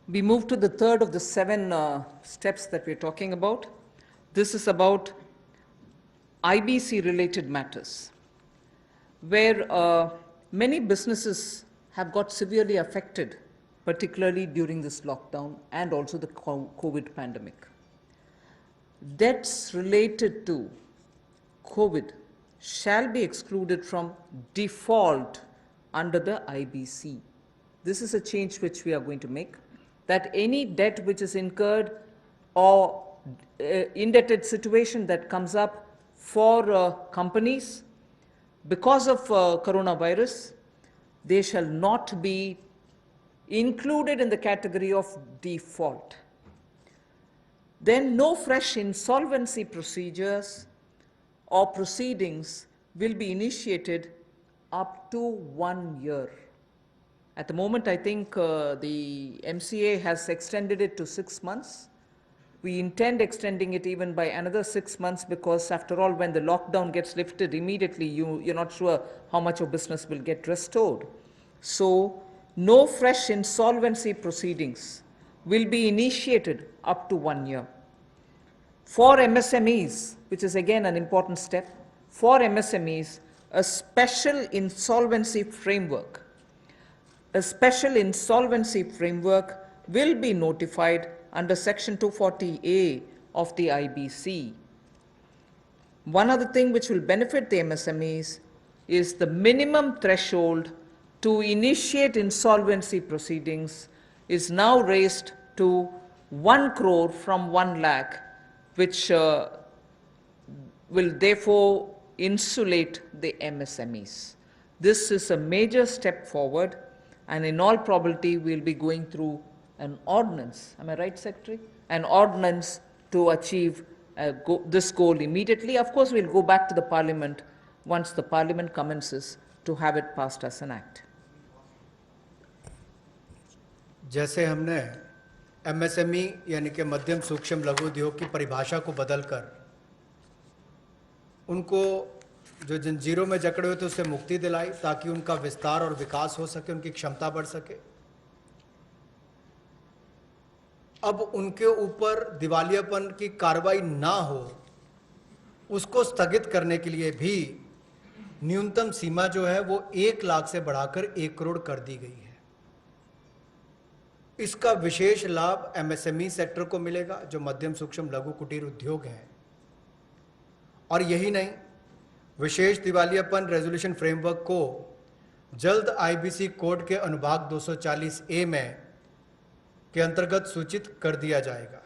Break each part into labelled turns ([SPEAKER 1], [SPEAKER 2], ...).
[SPEAKER 1] We move to the third of the seven steps that we're talking about. This is about IBC-related matters, where many businesses have got severely affected, particularly during this lockdown and also the COVID pandemic. Debts related to COVID shall be excluded from default under the IBC. This is a change which we are going to make, that any debt which is incurred or indebted situation that comes up for companies because of coronavirus, they shall not be included in the category of default. Then no fresh insolvency procedures or proceedings will be initiated up to 1 year. At the moment, I think the MCA has extended it to 6 months. We intend extending it even by another 6 months because, after all, when the lockdown gets lifted immediately, you're not sure how much of business will get restored. So, no fresh insolvency proceedings will be initiated up to 1 year. For MSMEs, which is again an important step, for MSMEs, a special insolvency framework will be notified under Section 240A of the IBC. One other thing which will benefit the MSMEs is the minimum threshold to initiate insolvency proceedings is now raised to 1 crore from 1 lakh, which will therefore insulate the MSMEs. This is a major step forward, and in all probability we'll be going through an ordinance. Am I right, Secretary? An ordinance to achieve this goal immediately. Of course, we'll go back to the Parliament once the Parliament commences to have it passed as an act.
[SPEAKER 2] जैसे हमने MSME यानी कि मध्यम सूक्ष्म लघु उद्योग की परिभाषा को बदलकर उनको जो जंजीरों में जकड़े हुए थे उससे मुक्ति दिलाई ताकि उनका विस्तार और विकास हो सके, उनकी क्षमता बढ़ सके। अब उनके ऊपर दिवालियापन की कार्रवाई ना हो, उसको स्थगित करने के लिए भी न्यूनतम सीमा जो है वो 1 लाख से बढ़ाकर 1 करोड़ कर दी गई है। इसका विशेष लाभ MSME सेक्टर को मिलेगा, जो मध्यम सूक्ष्म लघु कुटीर उद्योग हैं। और यही नहीं, विशेष दिवालियापन रेजोल्यूशन फ्रेमवर्क को जल्द IBC कोड के अनुभाग 240A में के अंतर्गत सूचित कर दिया जाएगा।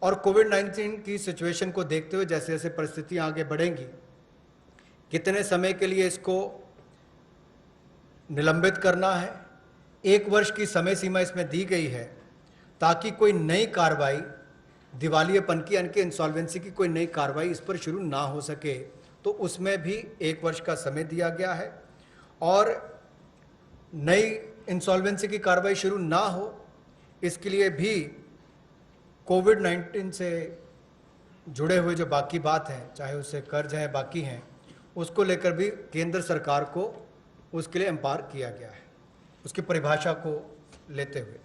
[SPEAKER 2] और कोविड-19 की सिचुएशन को देखते हुए जैसे जैसे परिस्थितियां आगे बढ़ेंगी, कितने समय के लिए इसको निलंबित करना है, 1 वर्ष की समय सीमा इसमें दी गई है ताकि कोई नई कार्रवाई दिवालियापन की यानी कि इंसॉल्वेंसी की कोई नई कार्रवाई इस पर शुरू ना हो सके, तो उसमें भी 1 वर्ष का समय दिया गया है। और नई इंसॉल्वेंसी की कार्रवाई शुरू ना हो, इसके लिए भी कोविड-19 से जुड़े हुए जो बाकी बात हैं, चाहे उससे कर्ज हैं बाकी हैं, उसको लेकर भी केंद्र सरकार को उसके लिए एम्पावर किया गया है, उसकी परिभाषा को लेते हुए।